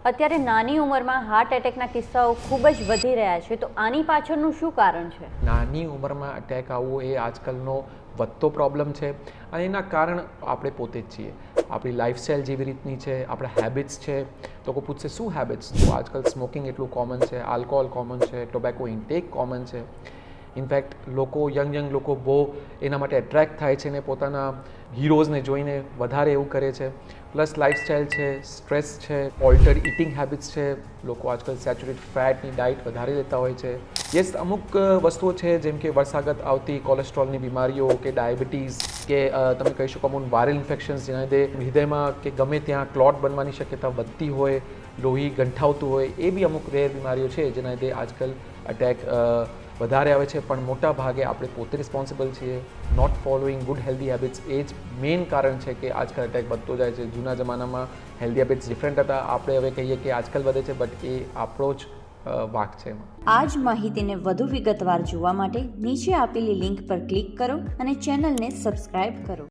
અત્યારે નાની ઉંમરમાં હાર્ટ એટેકના કિસ્સાઓ ખૂબ જ વધી રહ્યા છે, તો આની પાછળનું શું કારણ છે? નાની ઉંમરમાં અટેક આવવો એ આજકાલનો વધતો પ્રોબ્લેમ છે અને એના કારણ આપણે પોતે જ છીએ. આપણી લાઈફસ્ટાઈલ જેવી રીતની છે, આપણા હેબિટ્સ છે. તો કોઈ પૂછશે શું હેબિટ્સ? તો આજકાલ સ્મોકિંગ એટલું કોમન છે, આલ્કોહોલ કોમન છે, ટોબેકો ઇન્ટેક કોમન છે. ઇનફેક્ટ યંગ લોકો બહુ એના માટે એટ્રેક્ટ થાય છે ને પોતાના હીરોઝને જોઈને વધારે એવું કરે છે. પ્લસ લાઈફસ્ટાઈલ છે, સ્ટ્રેસ છે, ઓલ્ટર્ડ ઇટિંગ હેબિટ્સ છે. લોકો આજકાલ સેચ્યુરેટેડ ફેટની ડાયટ વધારે લેતા હોય છે. યસ, અમુક વસ્તુઓ છે જેમ કે વર્ષાગત આવતી કોલેસ્ટ્રોલની બીમારીઓ કે ડાયાબિટીસ કે તમે કહી શકો અમુક વાયરલ ઇન્ફેક્શન્સ જેના લીધે હૃદયમાં કે ગમે ત્યાં ક્લોટ બનવાની શક્યતા વધતી હોય, લોહી ગંઠાવતું હોય, એ બી અમુક રેર બીમારીઓ છે જેના લીધે આજકાલ અટેક વધારે આવે છે. પણ મોટા ભાગે આપણે પોતે રિસ્પોન્સિબલ છીએ. Not following good healthy habits એ જ મેઇન કારણ છે કે આજકાલ અટેક વધતો જાય છે. જૂના જમાનામાં હેલ્ધી હેબિટ્સ ડિફરન્ટ હતા. આપણે હવે કહીએ કે આજકાલ વધે છે, બટ એ આપણો જ વાંક છે. આ જ માહિતીને વધુ વિગતવાર જોવા માટે નીચે આપેલી લિંક પર ક્લિક કરો અને ચેનલને સબસ્ક્રાઇબ કરો.